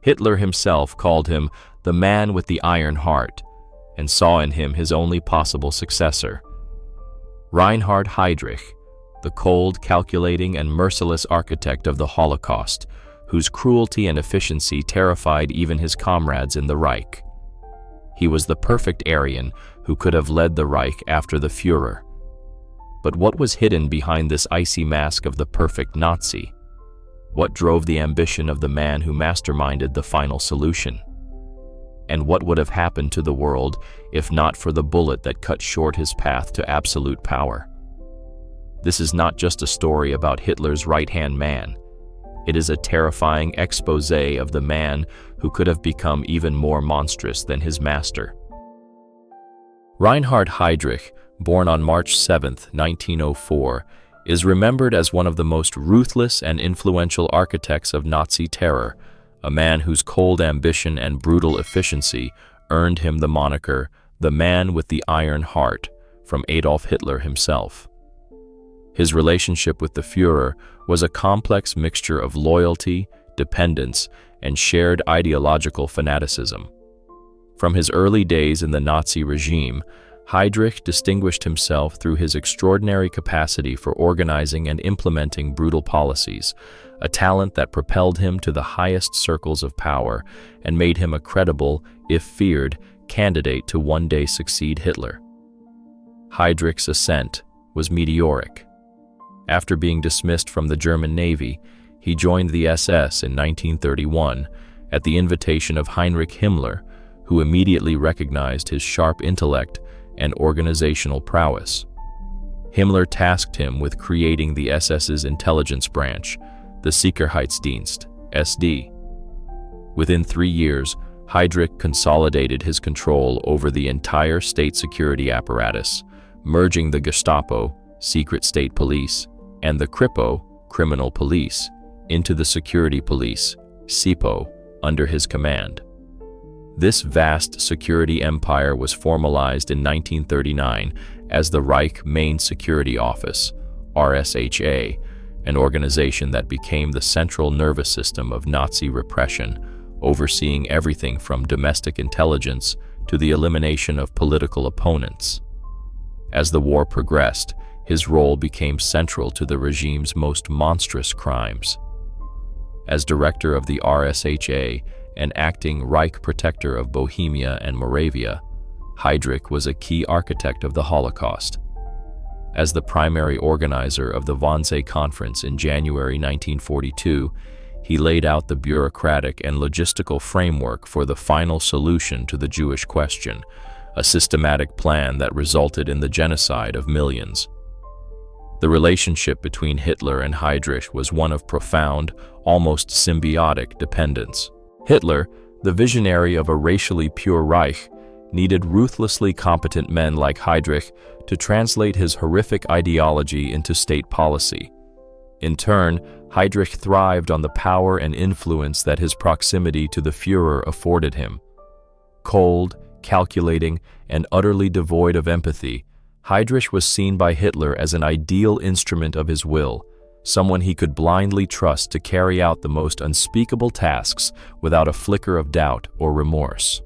Hitler himself called him the man with the iron heart and saw in him his only possible successor. Reinhard Heydrich, the cold, calculating, and merciless architect of the Holocaust, whose cruelty and efficiency terrified even his comrades in the Reich. He was the perfect Aryan who could have led the Reich after the Führer. But what was hidden behind this icy mask of the perfect Nazi? What drove the ambition of the man who masterminded the final solution? And what would have happened to the world if not for the bullet that cut short his path to absolute power? This is not just a story about Hitler's right-hand man. It is a terrifying exposé of the man who could have become even more monstrous than his master. Reinhard Heydrich, born on March 7, 1904, is remembered as one of the most ruthless and influential architects of Nazi terror, a man whose cold ambition and brutal efficiency earned him the moniker, the man with the iron heart, from Adolf Hitler himself. His relationship with the Führer was a complex mixture of loyalty, dependence, and shared ideological fanaticism. From his early days in the Nazi regime, Heydrich distinguished himself through his extraordinary capacity for organizing and implementing brutal policies, a talent that propelled him to the highest circles of power and made him a credible, if feared, candidate to one day succeed Hitler. Heydrich's ascent was meteoric. After being dismissed from the German Navy, he joined the SS in 1931 at the invitation of Heinrich Himmler, who immediately recognized his sharp intellect and organizational prowess. Himmler tasked him with creating the SS's intelligence branch, the Sicherheitsdienst, SD. Within 3 years, Heydrich consolidated his control over the entire state security apparatus, merging the Gestapo, secret state police, and the Kripo, criminal police, into the security police, SIPO, under his command. This vast security empire was formalized in 1939 as the Reich Main Security Office, RSHA, an organization that became the central nervous system of Nazi repression, overseeing everything from domestic intelligence to the elimination of political opponents. As the war progressed, his role became central to the regime's most monstrous crimes. As director of the RSHA and acting Reich protector of Bohemia and Moravia, Heydrich was a key architect of the Holocaust. As the primary organizer of the Wannsee Conference in January 1942, he laid out the bureaucratic and logistical framework for the final solution to the Jewish question, a systematic plan that resulted in the genocide of millions. The relationship between Hitler and Heydrich was one of profound, almost symbiotic dependence. Hitler, the visionary of a racially pure Reich, needed ruthlessly competent men like Heydrich to translate his horrific ideology into state policy. In turn, Heydrich thrived on the power and influence that his proximity to the Führer afforded him. Cold, calculating, and utterly devoid of empathy, Heydrich was seen by Hitler as an ideal instrument of his will, someone he could blindly trust to carry out the most unspeakable tasks without a flicker of doubt or remorse.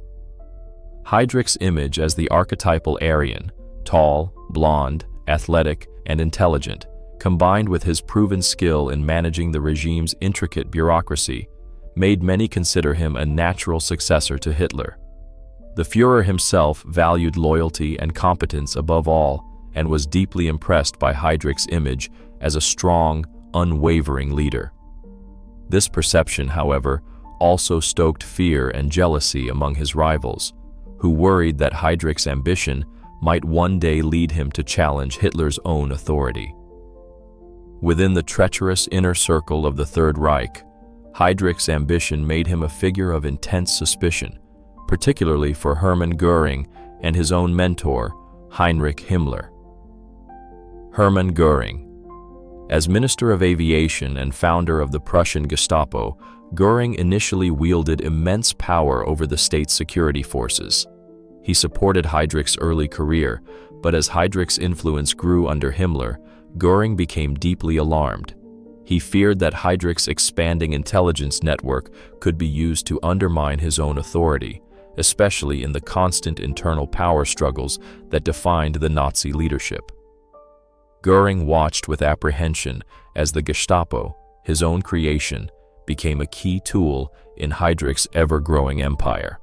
Heydrich's image as the archetypal Aryan, tall, blonde, athletic, and intelligent, combined with his proven skill in managing the regime's intricate bureaucracy, made many consider him a natural successor to Hitler. The Führer himself valued loyalty and competence above all and was deeply impressed by Heydrich's image as a strong, unwavering leader. This perception, however, also stoked fear and jealousy among his rivals, who worried that Heydrich's ambition might one day lead him to challenge Hitler's own authority. Within the treacherous inner circle of the Third Reich, Heydrich's ambition made him a figure of intense suspicion, particularly for Hermann Göring and his own mentor, Heinrich Himmler. Hermann Göring. As Minister of Aviation and founder of the Prussian Gestapo, Göring initially wielded immense power over the state's security forces. He supported Heydrich's early career, but as Heydrich's influence grew under Himmler, Göring became deeply alarmed. He feared that Heydrich's expanding intelligence network could be used to undermine his own authority, especially in the constant internal power struggles that defined the Nazi leadership. Göring watched with apprehension as the Gestapo, his own creation, became a key tool in Heydrich's ever-growing empire.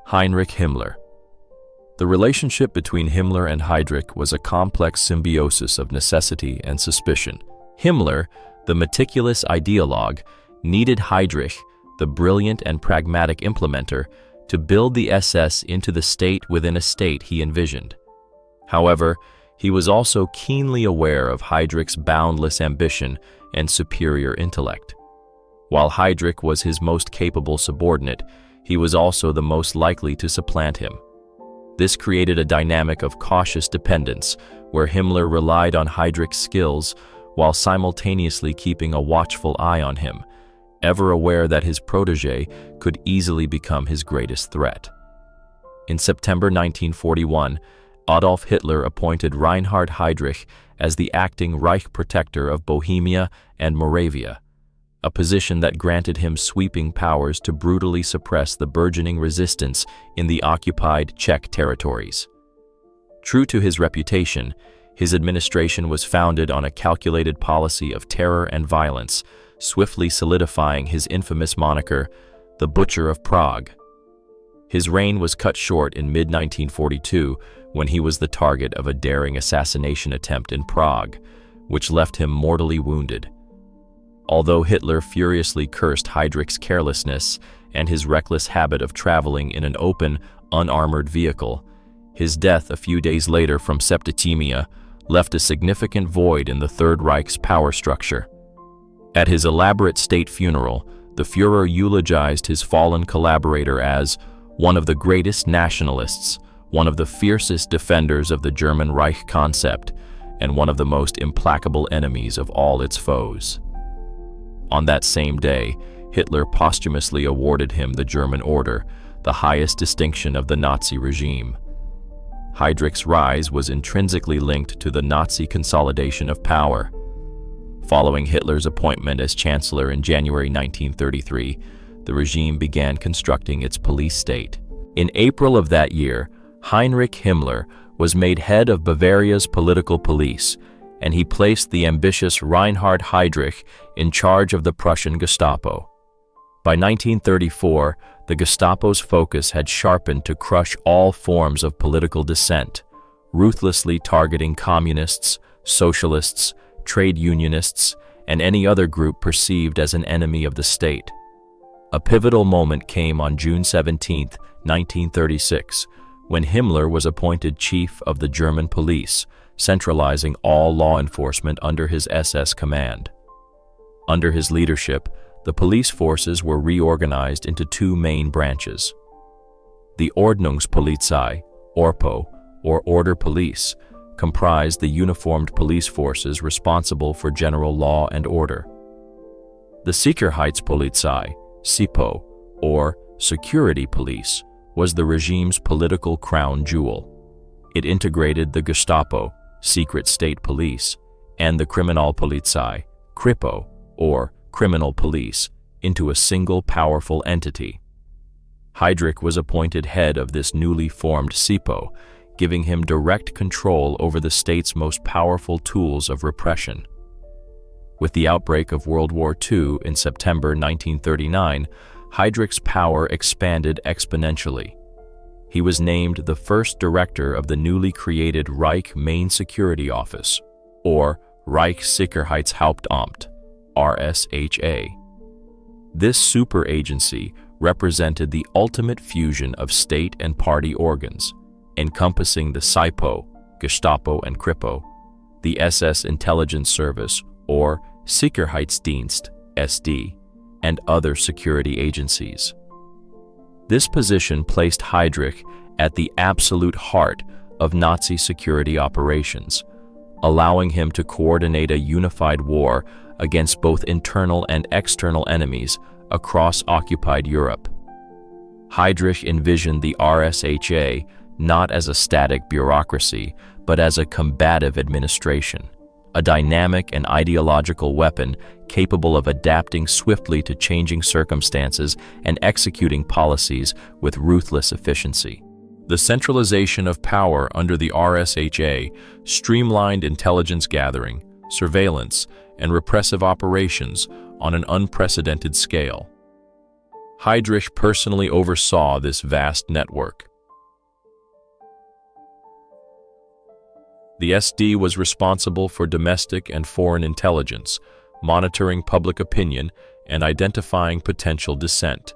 Heinrich Himmler. The relationship between Himmler and Heydrich was a complex symbiosis of necessity and suspicion. Himmler, the meticulous ideologue, needed Heydrich, the brilliant and pragmatic implementer, to build the SS into the state within a state he envisioned. However, he was also keenly aware of Heydrich's boundless ambition and superior intellect. While Heydrich was his most capable subordinate, he was also the most likely to supplant him. This created a dynamic of cautious dependence, where Himmler relied on Heydrich's skills while simultaneously keeping a watchful eye on him, ever aware that his protégé could easily become his greatest threat. In September 1941, Adolf Hitler appointed Reinhard Heydrich as the acting Reich protector of Bohemia and Moravia, a position that granted him sweeping powers to brutally suppress the burgeoning resistance in the occupied Czech territories. True to his reputation, his administration was founded on a calculated policy of terror and violence, swiftly solidifying his infamous moniker, the Butcher of Prague. His reign was cut short in mid-1942 when he was the target of a daring assassination attempt in Prague, which left him mortally wounded. Although Hitler furiously cursed Heydrich's carelessness and his reckless habit of traveling in an open, unarmored vehicle, his death a few days later from septicemia left a significant void in the Third Reich's power structure. At his elaborate state funeral, the Führer eulogized his fallen collaborator as one of the greatest nationalists, one of the fiercest defenders of the German Reich concept, and one of the most implacable enemies of all its foes. On that same day, Hitler posthumously awarded him the German Order, the highest distinction of the Nazi regime. Heydrich's rise was intrinsically linked to the Nazi consolidation of power. Following Hitler's appointment as chancellor in January 1933, the regime began constructing its police state. In April of that year, Heinrich Himmler was made head of Bavaria's political police, and he placed the ambitious Reinhard Heydrich in charge of the Prussian Gestapo. By 1934, the Gestapo's focus had sharpened to crush all forms of political dissent, ruthlessly targeting communists, socialists, trade unionists, and any other group perceived as an enemy of the state. A pivotal moment came on June 17, 1936, when Himmler was appointed chief of the German police, centralizing all law enforcement under his SS command. Under his leadership, the police forces were reorganized into two main branches. The Ordnungspolizei, ORPO, or Order Police, comprised the uniformed police forces responsible for general law and order. The Sicherheitspolizei, SIPO, or Security Police, was the regime's political crown jewel. It integrated the Gestapo, secret state police, and the Kriminalpolizei, Kripo, or criminal police, into a single powerful entity. Heydrich was appointed head of this newly formed SIPO, giving him direct control over the state's most powerful tools of repression. With the outbreak of World War II in September 1939, Heydrich's power expanded exponentially. He was named the first director of the newly created Reich Main Security Office, or Reich Sicherheitshauptamt, RSHA. This super agency represented the ultimate fusion of state and party organs, encompassing the SIPO, Gestapo and Kripo, the SS Intelligence Service, or Sicherheitsdienst, SD, and other security agencies. This position placed Heydrich at the absolute heart of Nazi security operations, allowing him to coordinate a unified war against both internal and external enemies across occupied Europe. Heydrich envisioned the RSHA not as a static bureaucracy, but as a combative administration, a dynamic and ideological weapon capable of adapting swiftly to changing circumstances and executing policies with ruthless efficiency. The centralization of power under the RSHA streamlined intelligence gathering, surveillance, and repressive operations on an unprecedented scale. Heydrich personally oversaw this vast network. The SD was responsible for domestic and foreign intelligence, monitoring public opinion, and identifying potential dissent.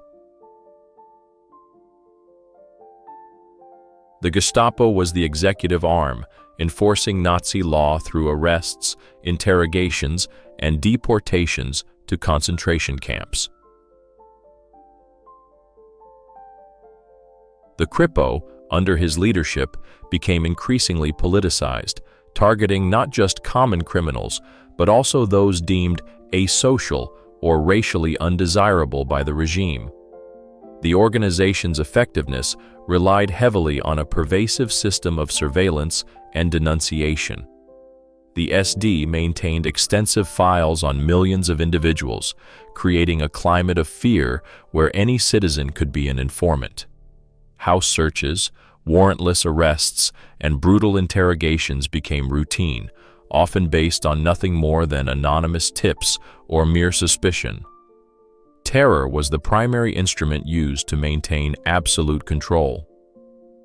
The Gestapo was the executive arm, enforcing Nazi law through arrests, interrogations, and deportations to concentration camps. The Kripo, under his leadership, became increasingly politicized, targeting not just common criminals, but also those deemed asocial or racially undesirable by the regime. The organization's effectiveness relied heavily on a pervasive system of surveillance and denunciation. The SD maintained extensive files on millions of individuals, creating a climate of fear where any citizen could be an informant. House searches, warrantless arrests, and brutal interrogations became routine, often based on nothing more than anonymous tips or mere suspicion. Terror was the primary instrument used to maintain absolute control.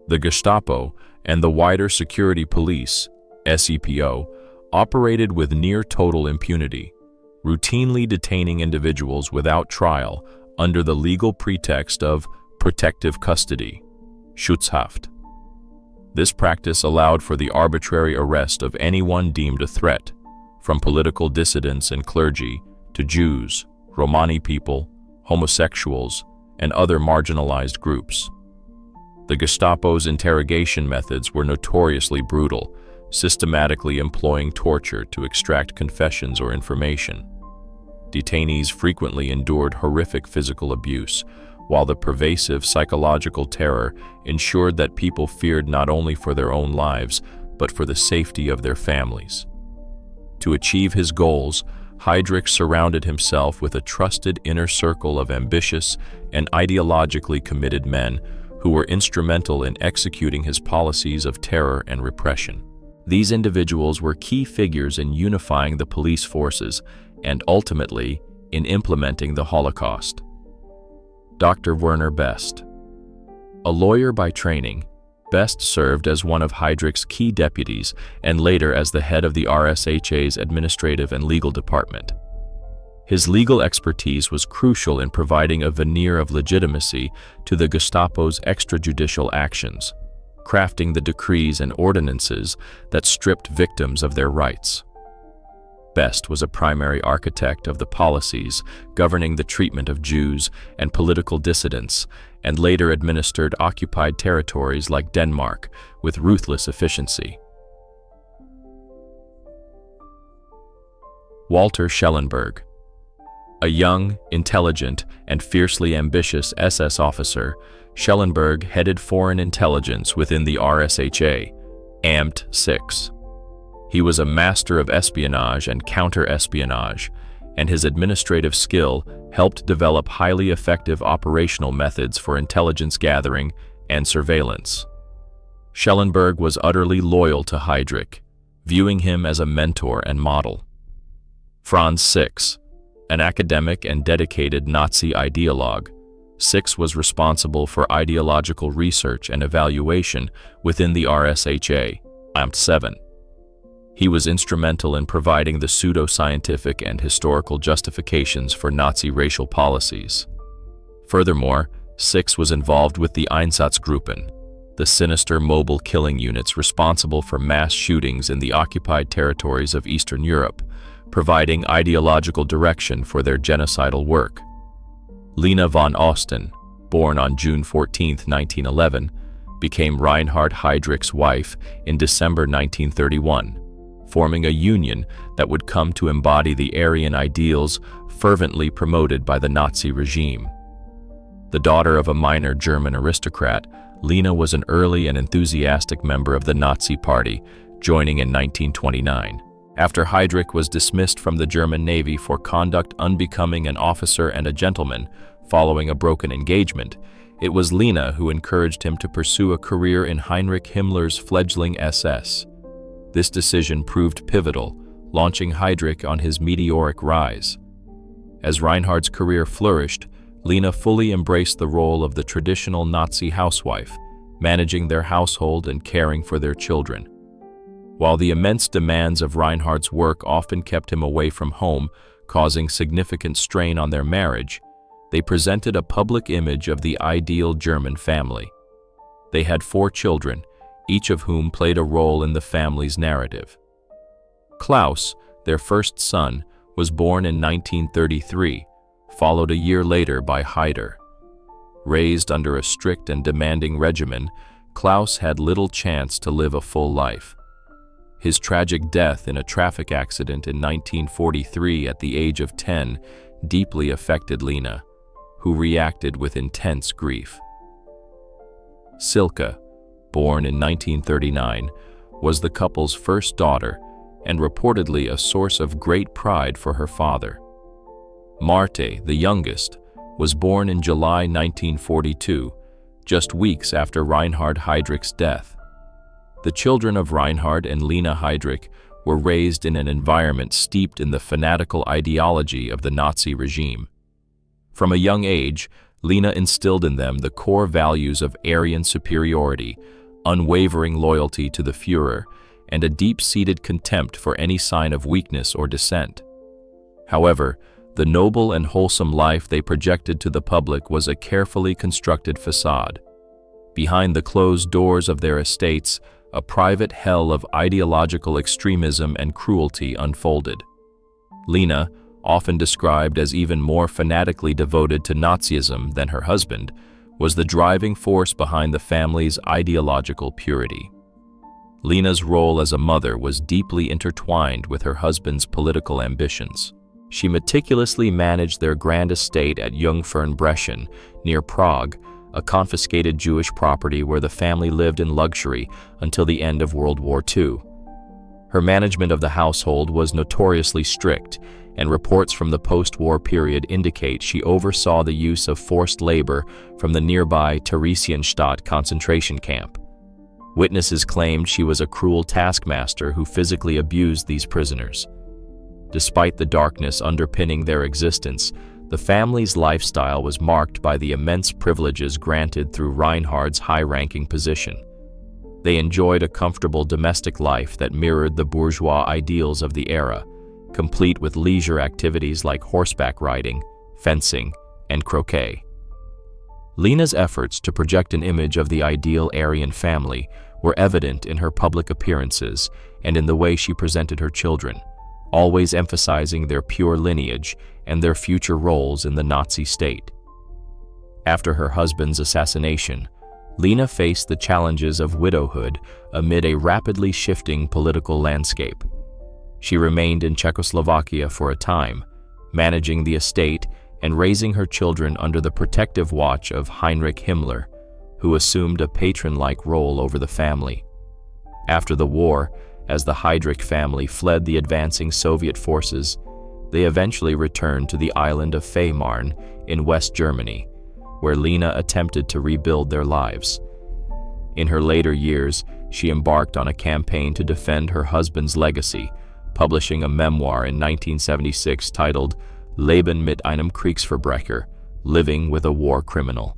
The Gestapo and the wider security police, SEPO, operated with near-total impunity, routinely detaining individuals without trial under the legal pretext of protective custody, Schutzhaft. This practice allowed for the arbitrary arrest of anyone deemed a threat, from political dissidents and clergy to Jews, Romani people, homosexuals, and other marginalized groups. The Gestapo's interrogation methods were notoriously brutal, systematically employing torture to extract confessions or information. Detainees frequently endured horrific physical abuse, while the pervasive psychological terror ensured that people feared not only for their own lives, but for the safety of their families. To achieve his goals, Heydrich surrounded himself with a trusted inner circle of ambitious and ideologically committed men who were instrumental in executing his policies of terror and repression. These individuals were key figures in unifying the police forces and ultimately in implementing the Holocaust. Dr. Werner Best. A lawyer by training, Best served as one of Heydrich's key deputies and later as the head of the RSHA's administrative and legal department. His legal expertise was crucial in providing a veneer of legitimacy to the Gestapo's extrajudicial actions, crafting the decrees and ordinances that stripped victims of their rights. Best was a primary architect of the policies governing the treatment of Jews and political dissidents, and later administered occupied territories like Denmark with ruthless efficiency. Walter Schellenberg. A young, intelligent, and fiercely ambitious SS officer, Schellenberg headed foreign intelligence within the RSHA, Amt 6. He was a master of espionage and counter-espionage, and his administrative skill helped develop highly effective operational methods for intelligence gathering and surveillance. Schellenberg was utterly loyal to Heydrich, viewing him as a mentor and model. Franz Six, an academic and dedicated Nazi ideologue, Six was responsible for ideological research and evaluation within the RSHA, Amt 7. He was instrumental in providing the pseudo-scientific and historical justifications for Nazi racial policies. Furthermore, Six was involved with the Einsatzgruppen, the sinister mobile killing units responsible for mass shootings in the occupied territories of Eastern Europe, providing ideological direction for their genocidal work. Lena von Osten, born on June 14, 1911, became Reinhard Heydrich's wife in December 1931. Forming a union that would come to embody the Aryan ideals fervently promoted by the Nazi regime. The daughter of a minor German aristocrat, Lena was an early and enthusiastic member of the Nazi Party, joining in 1929. After Heydrich was dismissed from the German Navy for conduct unbecoming an officer and a gentleman following a broken engagement, it was Lena who encouraged him to pursue a career in Heinrich Himmler's fledgling SS. This decision proved pivotal, launching Heydrich on his meteoric rise. As Reinhard's career flourished, Lena fully embraced the role of the traditional Nazi housewife, managing their household and caring for their children. While the immense demands of Reinhard's work often kept him away from home, causing significant strain on their marriage, they presented a public image of the ideal German family. They had 4 children, each of whom played a role in the family's narrative. Klaus, their first son, was born in 1933, followed a year later by Heider. Raised under a strict and demanding regimen, Klaus had little chance to live a full life. His tragic death in a traffic accident in 1943 at the age of 10 deeply affected Lena, who reacted with intense grief. Silke, born in 1939, was the couple's first daughter and reportedly a source of great pride for her father. Marte, the youngest, was born in July 1942, just weeks after Reinhard Heydrich's death. The children of Reinhard and Lena Heydrich were raised in an environment steeped in the fanatical ideology of the Nazi regime. From a young age, Lena instilled in them the core values of Aryan superiority, unwavering loyalty to the Führer, and a deep-seated contempt for any sign of weakness or dissent. However, the noble and wholesome life they projected to the public was a carefully constructed facade. Behind the closed doors of their estates, a private hell of ideological extremism and cruelty unfolded. Lena, often described as even more fanatically devoted to Nazism than her husband, was the driving force behind the family's ideological purity. Lena's role as a mother was deeply intertwined with her husband's political ambitions. She meticulously managed their grand estate at Jungfernbrechen, near Prague, a confiscated Jewish property where the family lived in luxury until the end of World War II. Her management of the household was notoriously strict, and reports from the post-war period indicate she oversaw the use of forced labor from the nearby Theresienstadt concentration camp. Witnesses claimed she was a cruel taskmaster who physically abused these prisoners. Despite the darkness underpinning their existence, the family's lifestyle was marked by the immense privileges granted through Reinhard's high-ranking position. They enjoyed a comfortable domestic life that mirrored the bourgeois ideals of the era, complete with leisure activities like horseback riding, fencing, and croquet. Lena's efforts to project an image of the ideal Aryan family were evident in her public appearances and in the way she presented her children, always emphasizing their pure lineage and their future roles in the Nazi state. After her husband's assassination, Lena faced the challenges of widowhood amid a rapidly shifting political landscape. She remained in Czechoslovakia for a time, managing the estate and raising her children under the protective watch of Heinrich Himmler, who assumed a patron-like role over the family. After the war, as the Heydrich family fled the advancing Soviet forces, they eventually returned to the island of Fehmarn in West Germany, where Lena attempted to rebuild their lives. In her later years, she embarked on a campaign to defend her husband's legacy, publishing a memoir in 1976 titled Leben mit einem Kriegsverbrecher, Living with a War Criminal.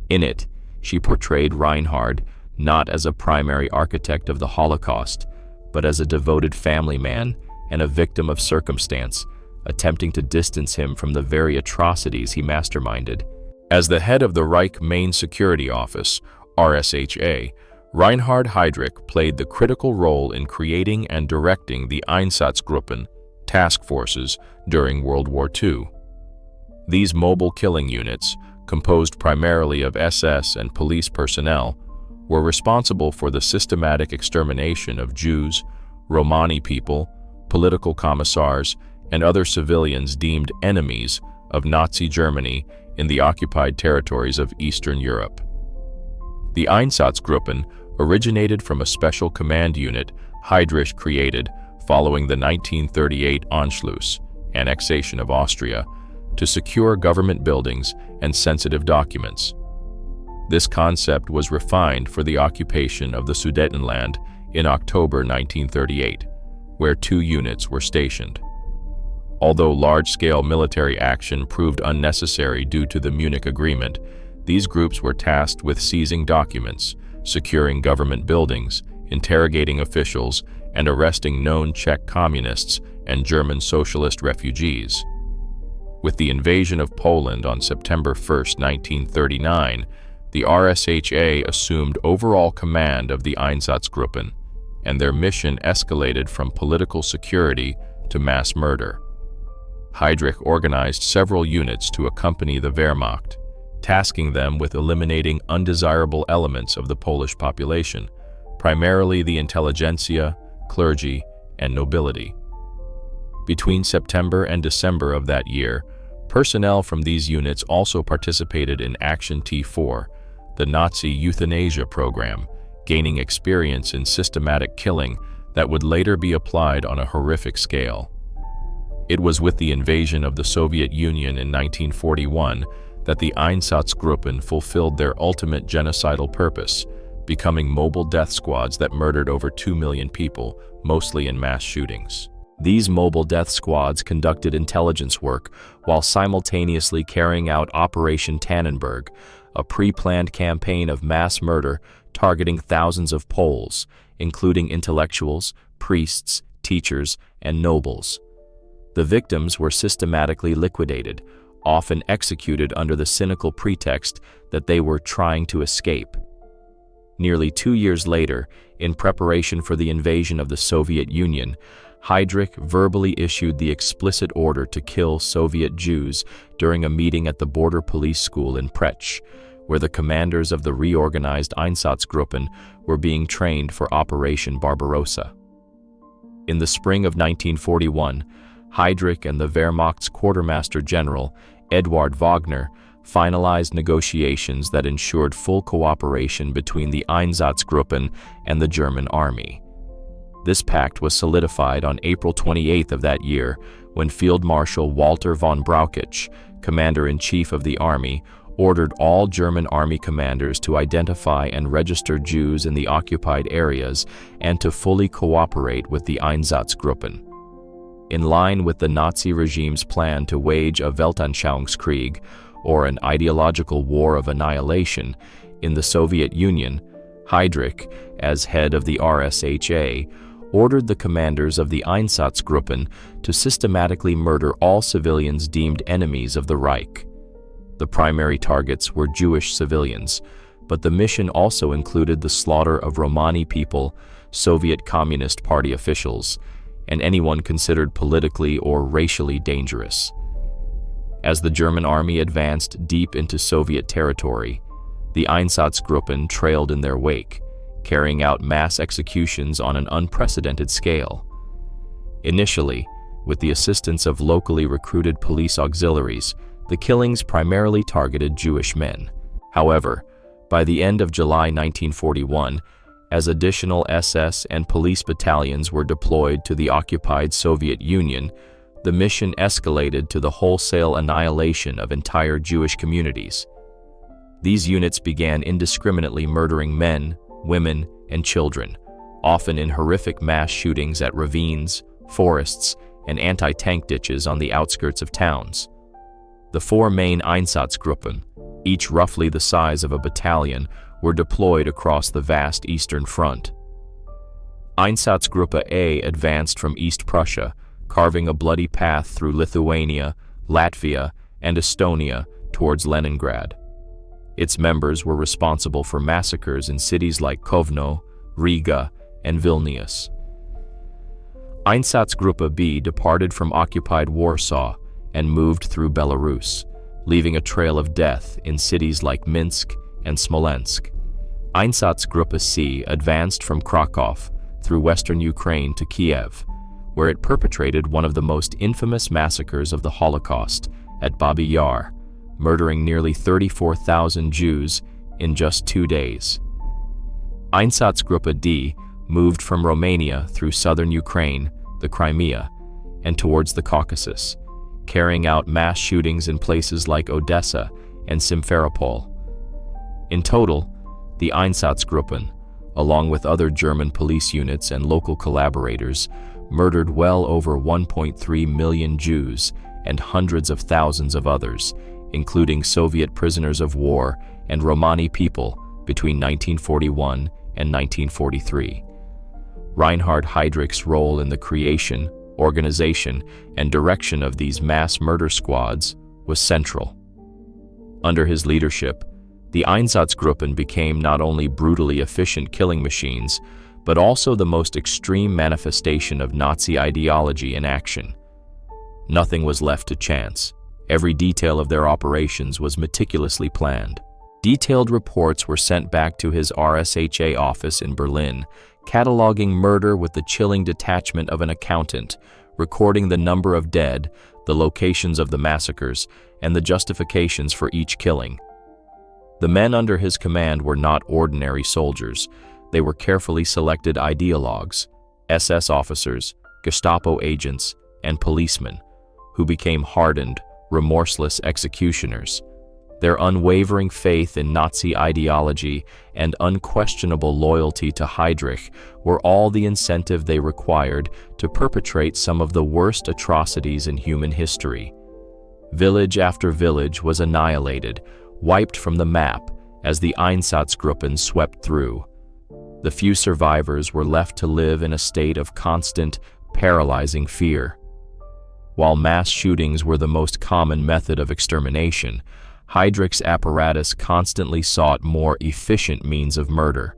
In it, she portrayed Reinhard not as a primary architect of the Holocaust, but as a devoted family man and a victim of circumstance, attempting to distance him from the very atrocities he masterminded. As the head of the Reich Main Security Office, RSHA, Reinhard Heydrich played the critical role in creating and directing the Einsatzgruppen, task forces, during World War II. These mobile killing units, composed primarily of SS and police personnel, were responsible for the systematic extermination of Jews, Romani people, political commissars, and other civilians deemed enemies of Nazi Germany in the occupied territories of Eastern Europe. The Einsatzgruppen originated from a special command unit Heydrich created following the 1938 Anschluss, annexation of Austria, to secure government buildings and sensitive documents. This concept was refined for the occupation of the Sudetenland in October 1938, where 2 units were stationed. Although large-scale military action proved unnecessary due to the Munich Agreement, these groups were tasked with seizing documents, securing government buildings, interrogating officials, and arresting known Czech communists and German socialist refugees. With the invasion of Poland on September 1, 1939, the RSHA assumed overall command of the Einsatzgruppen, and their mission escalated from political security to mass murder. Heydrich organized several units to accompany the Wehrmacht, tasking them with eliminating undesirable elements of the Polish population, primarily the intelligentsia, clergy, and nobility. Between September and December of that year, personnel from these units also participated in Action T4, the Nazi euthanasia program, gaining experience in systematic killing that would later be applied on a horrific scale. It was with the invasion of the Soviet Union in 1941 that the Einsatzgruppen fulfilled their ultimate genocidal purpose, becoming mobile death squads that murdered over 2 million people, mostly in mass shootings. These mobile death squads conducted intelligence work while simultaneously carrying out Operation Tannenberg, a pre-planned campaign of mass murder targeting thousands of Poles, including intellectuals, priests, teachers, and nobles. The victims were systematically liquidated, often executed under the cynical pretext that they were trying to escape. Nearly 2 years later, in preparation for the invasion of the Soviet Union, Heydrich verbally issued the explicit order to kill Soviet Jews during a meeting at the border police school in Prech, where the commanders of the reorganized Einsatzgruppen were being trained for Operation Barbarossa. In the spring of 1941, Heydrich and the Wehrmacht's Quartermaster General, Eduard Wagner, finalized negotiations that ensured full cooperation between the Einsatzgruppen and the German army. This pact was solidified on April 28 of that year when Field Marshal Walter von Brauchitsch, Commander-in-Chief of the Army, ordered all German army commanders to identify and register Jews in the occupied areas and to fully cooperate with the Einsatzgruppen. In line with the Nazi regime's plan to wage a Weltanschauungskrieg, or an ideological war of annihilation, in the Soviet Union, Heydrich, as head of the RSHA, ordered the commanders of the Einsatzgruppen to systematically murder all civilians deemed enemies of the Reich. The primary targets were Jewish civilians, but the mission also included the slaughter of Romani people, Soviet Communist Party officials, and anyone considered politically or racially dangerous. As the German army advanced deep into Soviet territory, the Einsatzgruppen trailed in their wake, carrying out mass executions on an unprecedented scale. Initially, with the assistance of locally recruited police auxiliaries, the killings primarily targeted Jewish men. However, by the end of July 1941, as additional SS and police battalions were deployed to the occupied Soviet Union, the mission escalated to the wholesale annihilation of entire Jewish communities. These units began indiscriminately murdering men, women, and children, often in horrific mass shootings at ravines, forests, and anti-tank ditches on the outskirts of towns. The 4 main Einsatzgruppen, each roughly the size of a battalion, were deployed across the vast Eastern Front. Einsatzgruppe A advanced from East Prussia, carving a bloody path through Lithuania, Latvia, and Estonia towards Leningrad. Its members were responsible for massacres in cities like Kovno, Riga, and Vilnius. Einsatzgruppe B departed from occupied Warsaw and moved through Belarus, leaving a trail of death in cities like Minsk and Smolensk. Einsatzgruppe C advanced from Krakow through western Ukraine to Kiev, where it perpetrated one of the most infamous massacres of the Holocaust at Babi Yar, murdering nearly 34,000 Jews in just 2 days. Einsatzgruppe D moved from Romania through southern Ukraine, the the Crimea, and towards the Caucasus, carrying out mass shootings in places like Odessa and Simferopol. In total, the Einsatzgruppen, along with other German police units and local collaborators, murdered well over 1.3 million Jews and hundreds of thousands of others, including Soviet prisoners of war and Romani people between 1941 and 1943. Reinhard Heydrich's role in the creation, organization, and direction of these mass murder squads was central. Under his leadership, the Einsatzgruppen became not only brutally efficient killing machines, but also the most extreme manifestation of Nazi ideology in action. Nothing was left to chance. Every detail of their operations was meticulously planned. Detailed reports were sent back to his RSHA office in Berlin, cataloging murder with the chilling detachment of an accountant, recording the number of dead, the locations of the massacres, and the justifications for each killing. The men under his command were not ordinary soldiers. They were carefully selected ideologues, SS officers, Gestapo agents, and policemen, who became hardened, remorseless executioners. Their unwavering faith in Nazi ideology and unquestionable loyalty to Heydrich were all the incentive they required to perpetrate some of the worst atrocities in human history. Village after village was annihilated, wiped from the map as the Einsatzgruppen swept through. The few survivors were left to live in a state of constant, paralyzing fear. While mass shootings were the most common method of extermination, Heydrich's apparatus constantly sought more efficient means of murder.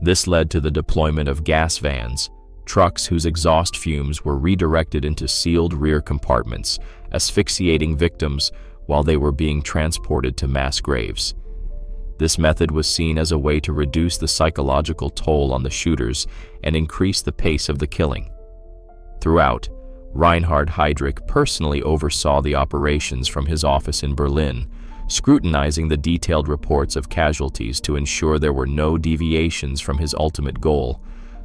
This led to the deployment of gas vans, trucks whose exhaust fumes were redirected into sealed rear compartments, asphyxiating victims while they were being transported to mass graves. This method was seen as a way to reduce the psychological toll on the shooters and increase the pace of the killing. Throughout, Reinhard Heydrich personally oversaw the operations from his office in Berlin, scrutinizing the detailed reports of casualties to ensure there were no deviations from his ultimate goal,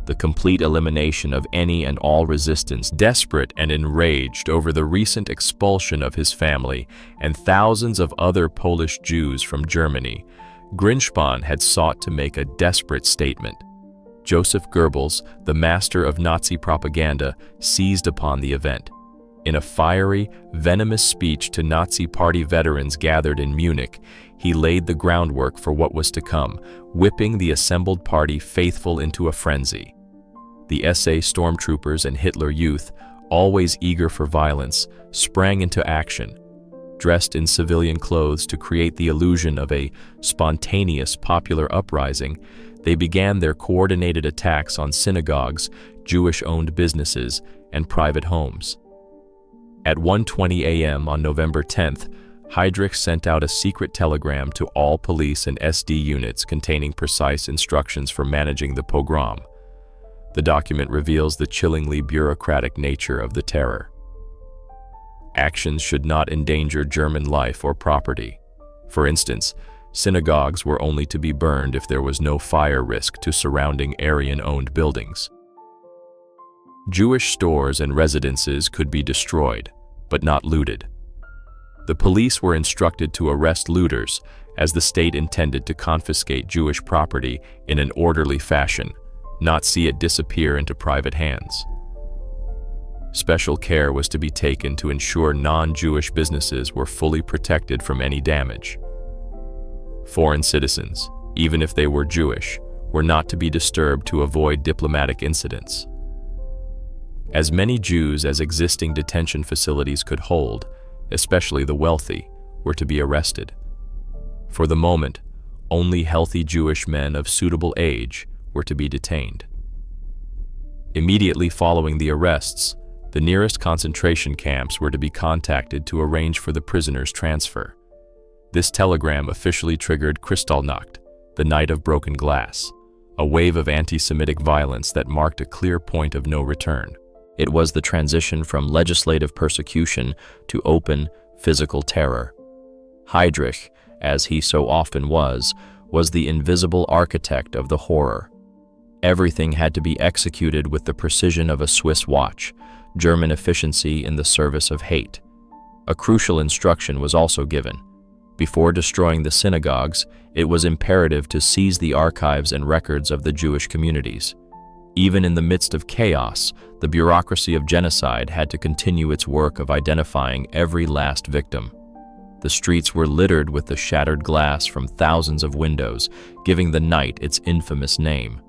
the complete elimination of any and all resistance. Desperate and enraged over the recent expulsion of his family and thousands of other Polish Jews from Germany, Greenspan had sought to make a desperate statement. Joseph Goebbels, the master of Nazi propaganda, seized upon the event. In a fiery, venomous speech to Nazi Party veterans gathered in Munich, he laid the groundwork for what was to come, whipping the assembled party faithful into a frenzy. The SA stormtroopers and Hitler Youth, always eager for violence, sprang into action. Dressed in civilian clothes to create the illusion of a spontaneous popular uprising, they began their coordinated attacks on synagogues, Jewish-owned businesses, and private homes. At 1:20 a.m. on November 10th, Heydrich sent out a secret telegram to all police and SD units containing precise instructions for managing the pogrom. The document reveals the chillingly bureaucratic nature of the terror. Actions should not endanger German life or property. For instance, synagogues were only to be burned if there was no fire risk to surrounding Aryan-owned buildings. Jewish stores and residences could be destroyed, but not looted. The police were instructed to arrest looters, as the state intended to confiscate Jewish property in an orderly fashion, not see it disappear into private hands. Special care was to be taken to ensure non-Jewish businesses were fully protected from any damage. Foreign citizens, even if they were Jewish, were not to be disturbed to avoid diplomatic incidents. As many Jews as existing detention facilities could hold, especially the wealthy, were to be arrested. For the moment, only healthy Jewish men of suitable age were to be detained. Immediately following the arrests, the nearest concentration camps were to be contacted to arrange for the prisoners' transfer. This telegram officially triggered Kristallnacht, the night of broken glass, a wave of anti-Semitic violence that marked a clear point of no return. It was the transition from legislative persecution to open, physical terror. Heydrich, as he so often was the invisible architect of the horror. Everything had to be executed with the precision of a Swiss watch, German efficiency in the service of hate. A crucial instruction was also given. Before destroying the synagogues, it was imperative to seize the archives and records of the Jewish communities. Even in the midst of chaos, the bureaucracy of genocide had to continue its work of identifying every last victim. The streets were littered with the shattered glass from thousands of windows, giving the night its infamous name.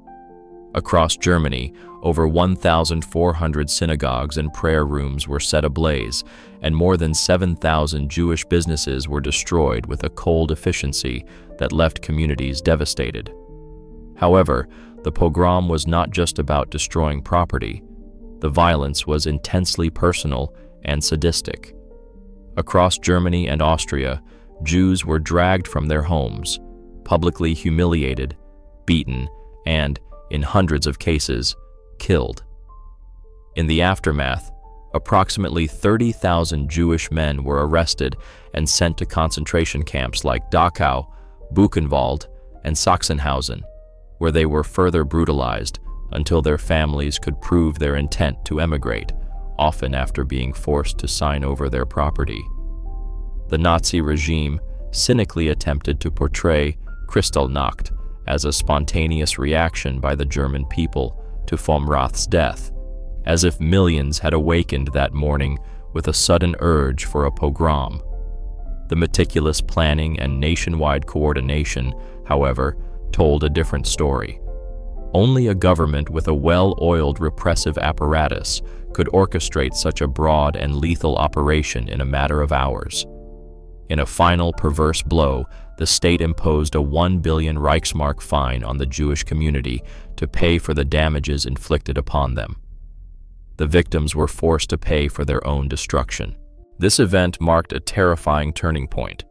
Across Germany, over 1,400 synagogues and prayer rooms were set ablaze, and more than 7,000 Jewish businesses were destroyed with a cold efficiency that left communities devastated. However, the pogrom was not just about destroying property. The violence was intensely personal and sadistic. Across Germany and Austria, Jews were dragged from their homes, publicly humiliated, beaten, and, in hundreds of cases, killed. In the aftermath, approximately 30,000 Jewish men were arrested and sent to concentration camps like Dachau, Buchenwald, and Sachsenhausen, where they were further brutalized until their families could prove their intent to emigrate, often after being forced to sign over their property. The Nazi regime cynically attempted to portray Kristallnacht as a spontaneous reaction by the German people to vom Rath's death, as if millions had awakened that morning with a sudden urge for a pogrom. The meticulous planning and nationwide coordination, however, told a different story. Only a government with a well-oiled repressive apparatus could orchestrate such a broad and lethal operation in a matter of hours. In a final perverse blow, the state imposed a 1 billion Reichsmark fine on the Jewish community to pay for the damages inflicted upon them. The victims were forced to pay for their own destruction. This event marked a terrifying turning point.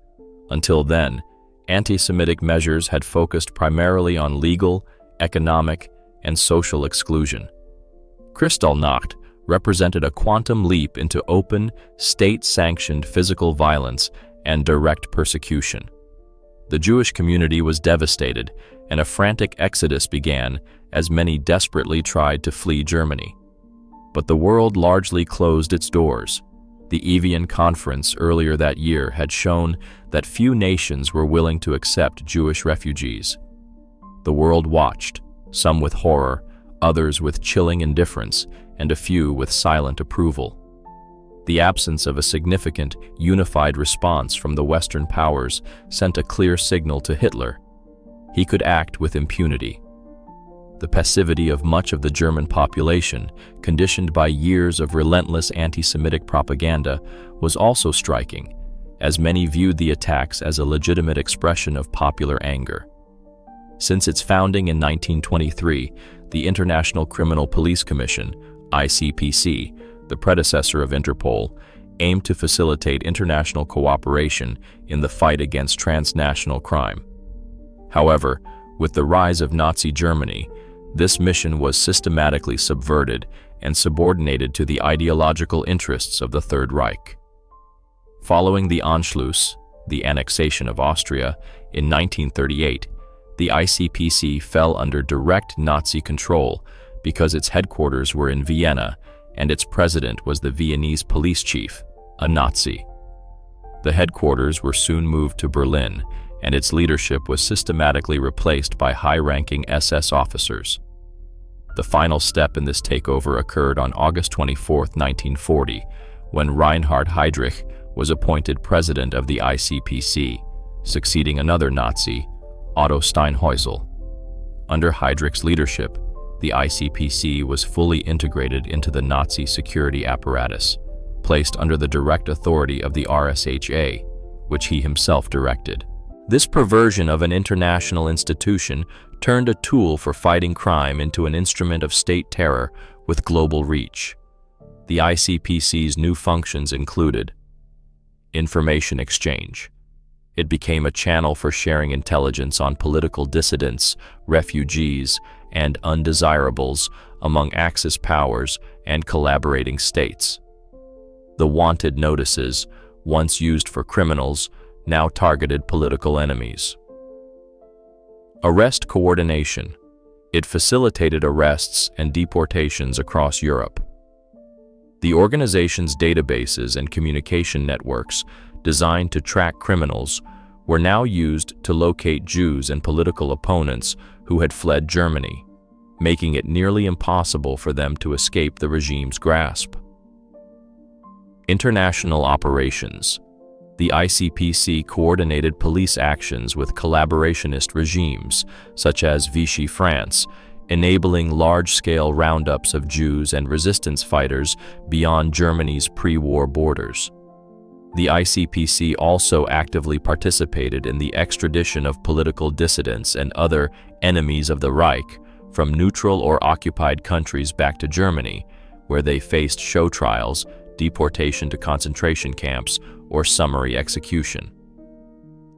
Until then, anti-Semitic measures had focused primarily on legal, economic, and social exclusion. Kristallnacht represented a quantum leap into open, state-sanctioned physical violence and direct persecution. The Jewish community was devastated, and a frantic exodus began as many desperately tried to flee Germany. But the world largely closed its doors. The Evian Conference earlier that year had shown that few nations were willing to accept Jewish refugees. The world watched, some with horror, others with chilling indifference, and a few with silent approval. The absence of a significant, unified response from the Western powers sent a clear signal to Hitler. He could act with impunity. The passivity of much of the German population, conditioned by years of relentless anti-Semitic propaganda, was also striking, as many viewed the attacks as a legitimate expression of popular anger. Since its founding in 1923, the International Criminal Police Commission, ICPC, the predecessor of Interpol, aimed to facilitate international cooperation in the fight against transnational crime. However, with the rise of Nazi Germany, this mission was systematically subverted and subordinated to the ideological interests of the Third Reich. Following the Anschluss, the annexation of Austria, in 1938, the ICPC fell under direct Nazi control because its headquarters were in Vienna and its president was the Viennese police chief, a Nazi. The headquarters were soon moved to Berlin, and its leadership was systematically replaced by high-ranking SS officers. The final step in this takeover occurred on August 24, 1940, when Reinhard Heydrich was appointed president of the ICPC, succeeding another Nazi, Otto Steinhäusl. Under Heydrich's leadership, the ICPC was fully integrated into the Nazi security apparatus, placed under the direct authority of the RSHA, which he himself directed. This perversion of an international institution turned a tool for fighting crime into an instrument of state terror with global reach. The ICPC's new functions included information exchange. It became a channel for sharing intelligence on political dissidents, refugees, and undesirables among Axis powers and collaborating states. The wanted notices, once used for criminals, now targeted political enemies. Arrest coordination. It facilitated arrests and deportations across Europe. The organization's databases and communication networks, designed to track criminals, were now used to locate Jews and political opponents who had fled Germany, making it nearly impossible for them to escape the regime's grasp. International operations. The ICPC coordinated police actions with collaborationist regimes, such as Vichy France, enabling large-scale roundups of Jews and resistance fighters beyond Germany's pre-war borders. The ICPC also actively participated in the extradition of political dissidents and other enemies of the Reich from neutral or occupied countries back to Germany, where they faced show trials, deportation to concentration camps, or summary execution.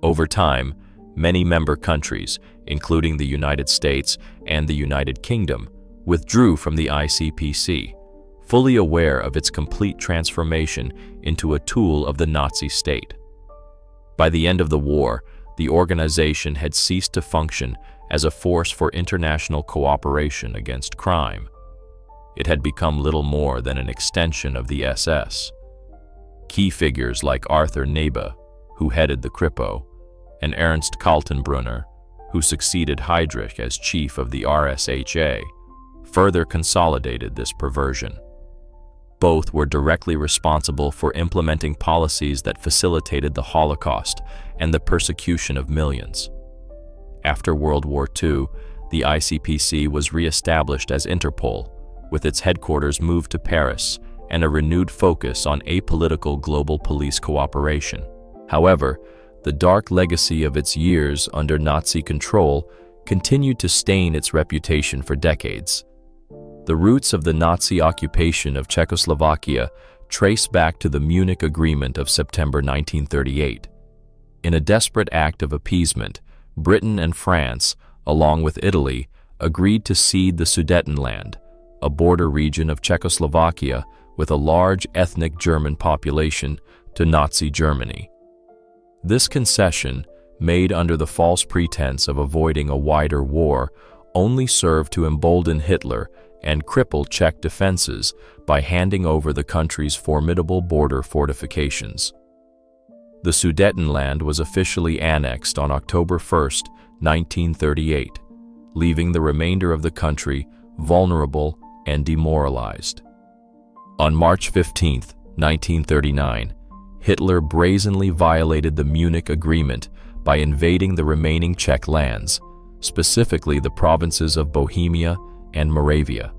Over time, many member countries, including the United States and the United Kingdom, withdrew from the ICPC, fully aware of its complete transformation into a tool of the Nazi state. By the end of the war, the organization had ceased to function as a force for international cooperation against crime. It had become little more than an extension of the SS. Key figures like Arthur Nebe, who headed the Kripo, and Ernst Kaltenbrunner, who succeeded Heydrich as chief of the RSHA, further consolidated this perversion. Both were directly responsible for implementing policies that facilitated the Holocaust and the persecution of millions. After World War II, the ICPC was re-established as Interpol, with its headquarters moved to Paris and a renewed focus on apolitical global police cooperation. However, the dark legacy of its years under Nazi control continued to stain its reputation for decades. The roots of the Nazi occupation of Czechoslovakia trace back to the Munich Agreement of September 1938. In a desperate act of appeasement, Britain and France, along with Italy, agreed to cede the Sudetenland, a border region of Czechoslovakia with a large ethnic German population, to Nazi Germany. This concession, made under the false pretense of avoiding a wider war, only served to embolden Hitler and cripple Czech defenses by handing over the country's formidable border fortifications. The Sudetenland was officially annexed on October 1, 1938, leaving the remainder of the country vulnerable and demoralized. On March 15, 1939, Hitler brazenly violated the Munich Agreement by invading the remaining Czech lands, specifically the provinces of Bohemia and Moravia.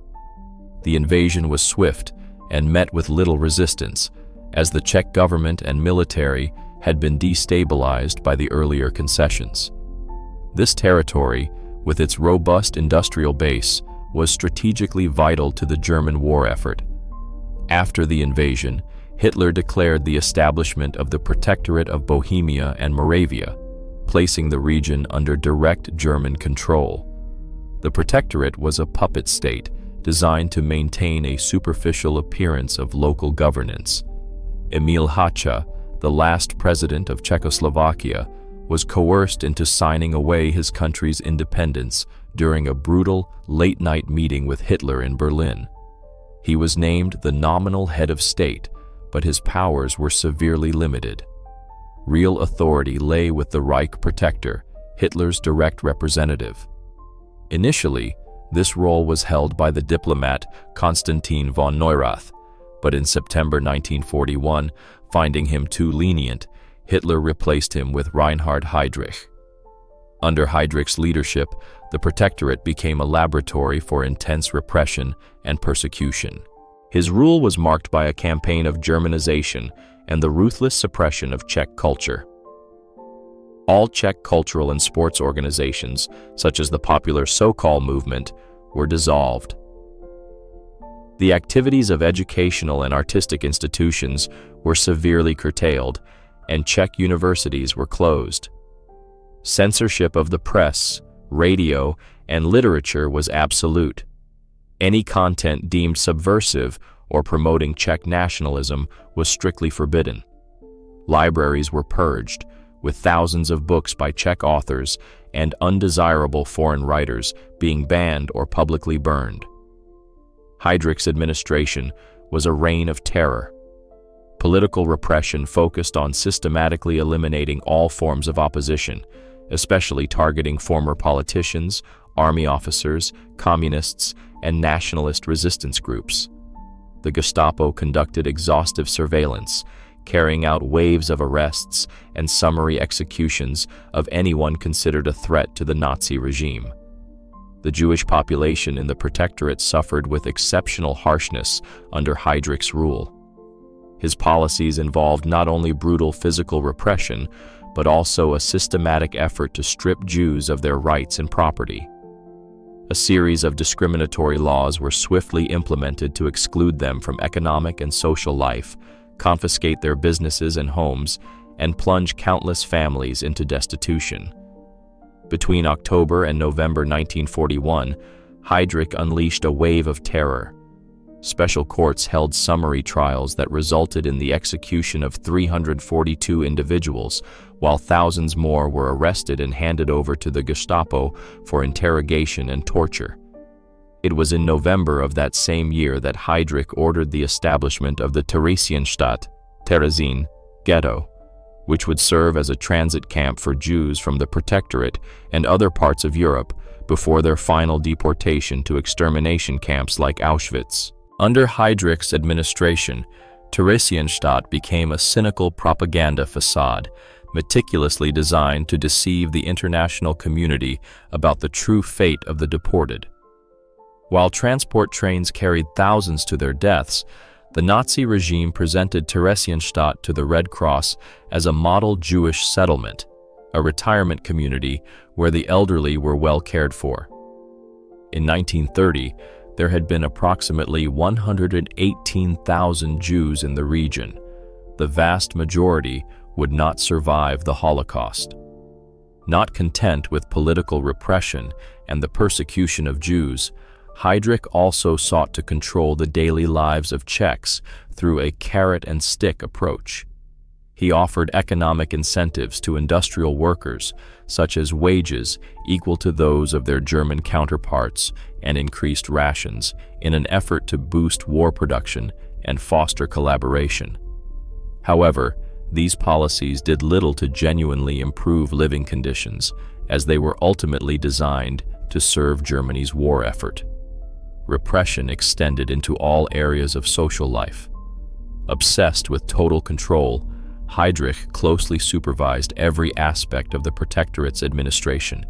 The invasion was swift and met with little resistance, as the Czech government and military had been destabilized by the earlier concessions. This territory, with its robust industrial base, was strategically vital to the German war effort. After the invasion, Hitler declared the establishment of the Protectorate of Bohemia and Moravia, placing the region under direct German control. The Protectorate was a puppet state designed to maintain a superficial appearance of local governance. Emil Hácha, the last president of Czechoslovakia, was coerced into signing away his country's independence during a brutal, late-night meeting with Hitler in Berlin. He was named the nominal head of state, but his powers were severely limited. Real authority lay with the Reich protector, Hitler's direct representative. Initially, this role was held by the diplomat Konstantin von Neurath, but in September 1941, finding him too lenient, Hitler replaced him with Reinhard Heydrich. Under Heydrich's leadership, the Protectorate became a laboratory for intense repression and persecution. His rule was marked by a campaign of Germanization and the ruthless suppression of Czech culture. All Czech cultural and sports organizations, such as the popular Sokol movement, were dissolved. The activities of educational and artistic institutions were severely curtailed, and Czech universities were closed. Censorship of the press, radio, and literature was absolute. Any content deemed subversive or promoting Czech nationalism was strictly forbidden. Libraries were purged, with thousands of books by Czech authors and undesirable foreign writers being banned or publicly burned. Heydrich's administration was a reign of terror. Political repression focused on systematically eliminating all forms of opposition, especially targeting former politicians, army officers, communists, and nationalist resistance groups. The Gestapo conducted exhaustive surveillance, carrying out waves of arrests and summary executions of anyone considered a threat to the Nazi regime. The Jewish population in the Protectorate suffered with exceptional harshness under Heydrich's rule. His policies involved not only brutal physical repression, but also a systematic effort to strip Jews of their rights and property. A series of discriminatory laws were swiftly implemented to exclude them from economic and social life, confiscate their businesses and homes, and plunge countless families into destitution. Between October and November 1941, Heydrich unleashed a wave of terror. Special courts held summary trials that resulted in the execution of 342 individuals, while thousands more were arrested and handed over to the Gestapo for interrogation and torture. It was in November of that same year that Heydrich ordered the establishment of the Theresienstadt, Terezin, ghetto, which would serve as a transit camp for Jews from the Protectorate and other parts of Europe before their final deportation to extermination camps like Auschwitz. Under Heydrich's administration, Theresienstadt became a cynical propaganda facade, meticulously designed to deceive the international community about the true fate of the deported. While transport trains carried thousands to their deaths, the Nazi regime presented Theresienstadt to the Red Cross as a model Jewish settlement, a retirement community where the elderly were well cared for. In 1930, there had been approximately 118,000 Jews in the region. The vast majority would not survive the Holocaust. Not content with political repression and the persecution of Jews, Heydrich also sought to control the daily lives of Czechs through a carrot-and-stick approach. He offered economic incentives to industrial workers, such as wages equal to those of their German counterparts and increased rations, in an effort to boost war production and foster collaboration. However, these policies did little to genuinely improve living conditions, as they were ultimately designed to serve Germany's war effort. Repression extended into all areas of social life. Obsessed with total control, Heydrich closely supervised every aspect of the Protectorate's administration,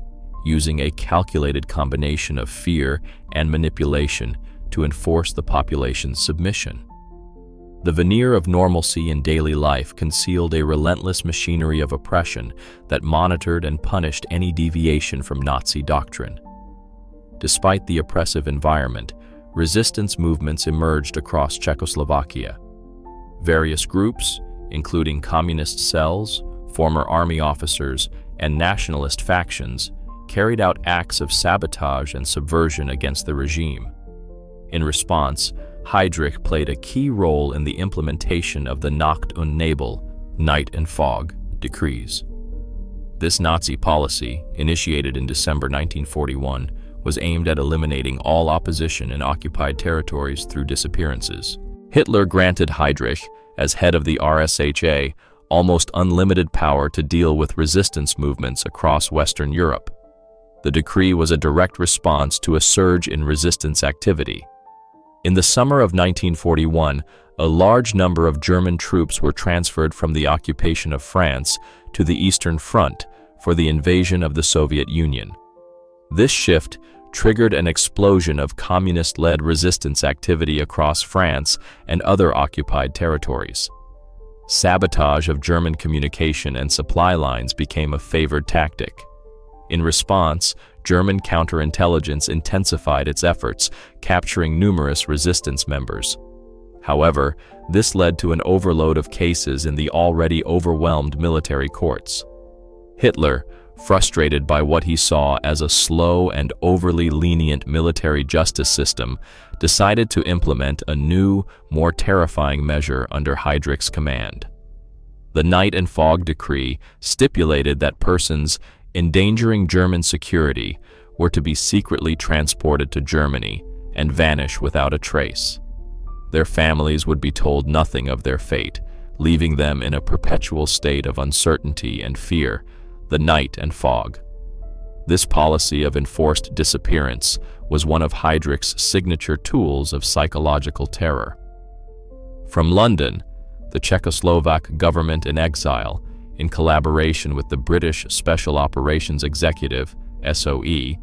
using a calculated combination of fear and manipulation to enforce the population's submission. The veneer of normalcy in daily life concealed a relentless machinery of oppression that monitored and punished any deviation from Nazi doctrine. Despite the oppressive environment, resistance movements emerged across Czechoslovakia. Various groups, including communist cells, former army officers, and nationalist factions, carried out acts of sabotage and subversion against the regime. In response, Heydrich played a key role in the implementation of the Nacht und Nebel, night and fog, decrees. This Nazi policy, initiated in December 1941, was aimed at eliminating all opposition in occupied territories through disappearances. Hitler granted Heydrich, as head of the RSHA, almost unlimited power to deal with resistance movements across Western Europe. The decree was a direct response to a surge in resistance activity. In the summer of 1941, a large number of German troops were transferred from the occupation of France to the Eastern Front for the invasion of the Soviet Union. This shift triggered an explosion of communist-led resistance activity across France and other occupied territories. Sabotage of German communication and supply lines became a favored tactic. In response, German counterintelligence intensified its efforts, capturing numerous resistance members. However, this led to an overload of cases in the already overwhelmed military courts. Hitler, frustrated by what he saw as a slow and overly lenient military justice system, decided to implement a new, more terrifying measure under Heydrich's command. The Night and Fog Decree stipulated that persons endangering German security, were to be secretly transported to Germany and vanish without a trace. Their families would be told nothing of their fate, leaving them in a perpetual state of uncertainty and fear, the night and fog. This policy of enforced disappearance was one of Heydrich's signature tools of psychological terror. From London, the Czechoslovak government in exile, in collaboration with the British Special Operations Executive, SOE,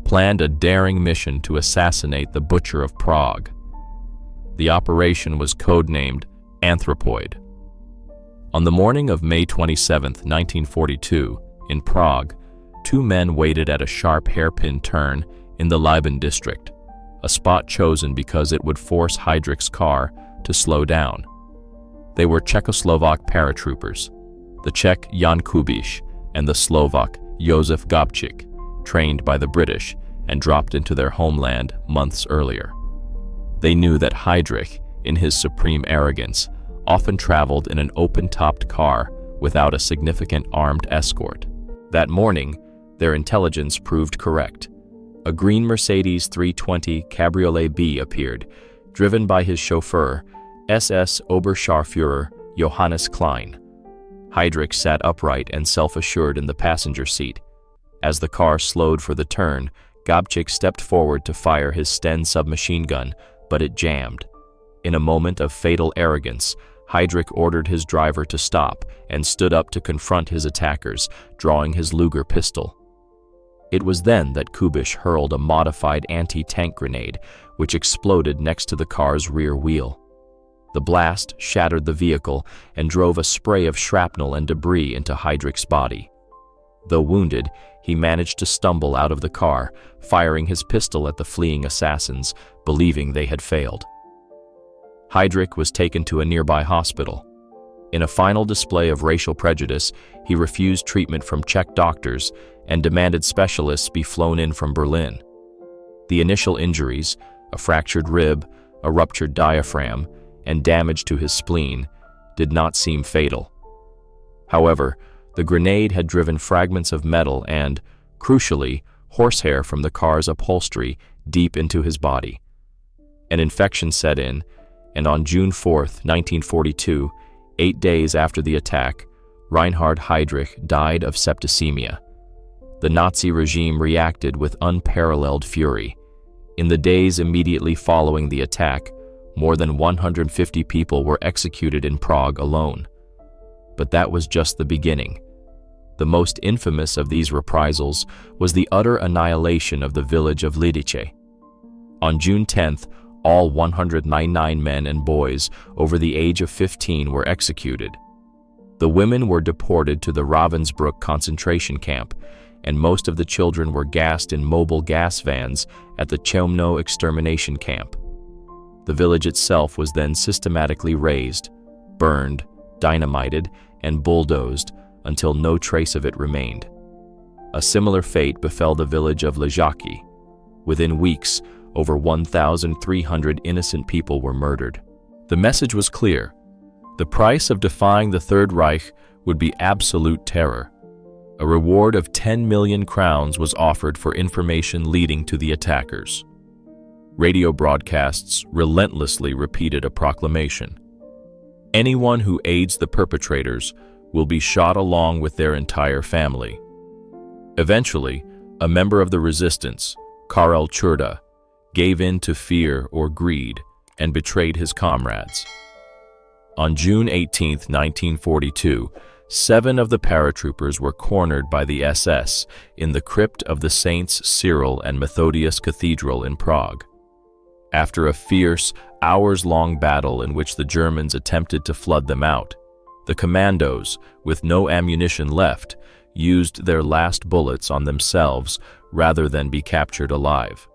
planned a daring mission to assassinate the Butcher of Prague. The operation was codenamed Anthropoid. On the morning of May 27, 1942, in Prague, two men waited at a sharp hairpin turn in the Liban district, a spot chosen because it would force Heydrich's car to slow down. They were Czechoslovak paratroopers, the Czech Jan Kubiš and the Slovak Josef Gabčík, trained by the British and dropped into their homeland months earlier. They knew that Heydrich, in his supreme arrogance, often traveled in an open-topped car without a significant armed escort. That morning, their intelligence proved correct. A green Mercedes 320 Cabriolet B appeared, driven by his chauffeur, SS Oberscharführer Johannes Klein. Heydrich sat upright and self-assured in the passenger seat. As the car slowed for the turn, Gabčík stepped forward to fire his Sten submachine gun, but it jammed. In a moment of fatal arrogance, Heydrich ordered his driver to stop and stood up to confront his attackers, drawing his Luger pistol. It was then that Kubiš hurled a modified anti-tank grenade, which exploded next to the car's rear wheel. The blast shattered the vehicle and drove a spray of shrapnel and debris into Heydrich's body. Though wounded, he managed to stumble out of the car, firing his pistol at the fleeing assassins, believing they had failed. Heydrich was taken to a nearby hospital. In a final display of racial prejudice, he refused treatment from Czech doctors and demanded specialists be flown in from Berlin. The initial injuries, a fractured rib, a ruptured diaphragm, and damage to his spleen, did not seem fatal. However, the grenade had driven fragments of metal and, crucially, horsehair from the car's upholstery deep into his body. An infection set in, and on June 4, 1942, 8 days after the attack, Reinhard Heydrich died of septicemia. The Nazi regime reacted with unparalleled fury. In the days immediately following the attack, more than 150 people were executed in Prague alone. But that was just the beginning. The most infamous of these reprisals was the utter annihilation of the village of Lidice. On June 10th, all 199 men and boys over the age of 15 were executed. The women were deported to the Ravensbrück concentration camp, and most of the children were gassed in mobile gas vans at the Chełmno extermination camp. The village itself was then systematically razed, burned, dynamited, and bulldozed until no trace of it remained. A similar fate befell the village of Ležáky. Within weeks, over 1,300 innocent people were murdered. The message was clear. The price of defying the Third Reich would be absolute terror. A reward of 10 million crowns was offered for information leading to the attackers. Radio broadcasts relentlessly repeated a proclamation. Anyone who aids the perpetrators will be shot along with their entire family. Eventually, a member of the resistance, Karel Čurda, gave in to fear or greed and betrayed his comrades. On June 18, 1942, 7 of the paratroopers were cornered by the SS in the crypt of the Saints Cyril and Methodius Cathedral in Prague. After a fierce, hours-long battle in which the Germans attempted to flood them out, the commandos, with no ammunition left, used their last bullets on themselves rather than be captured alive.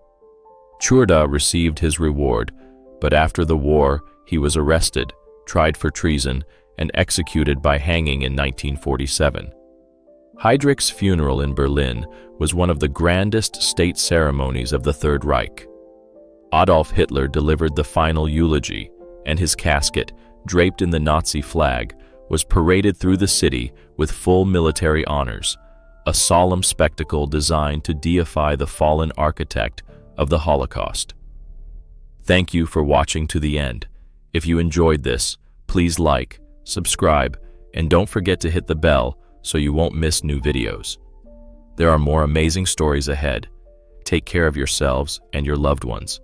Čurda received his reward, but after the war, he was arrested, tried for treason, and executed by hanging in 1947. Heydrich's funeral in Berlin was one of the grandest state ceremonies of the Third Reich. Adolf Hitler delivered the final eulogy, and his casket, draped in the Nazi flag, was paraded through the city with full military honors, a solemn spectacle designed to deify the fallen architect of the Holocaust. Thank you for watching to the end. If you enjoyed this, please like, subscribe, and don't forget to hit the bell so you won't miss new videos. There are more amazing stories ahead. Take care of yourselves and your loved ones.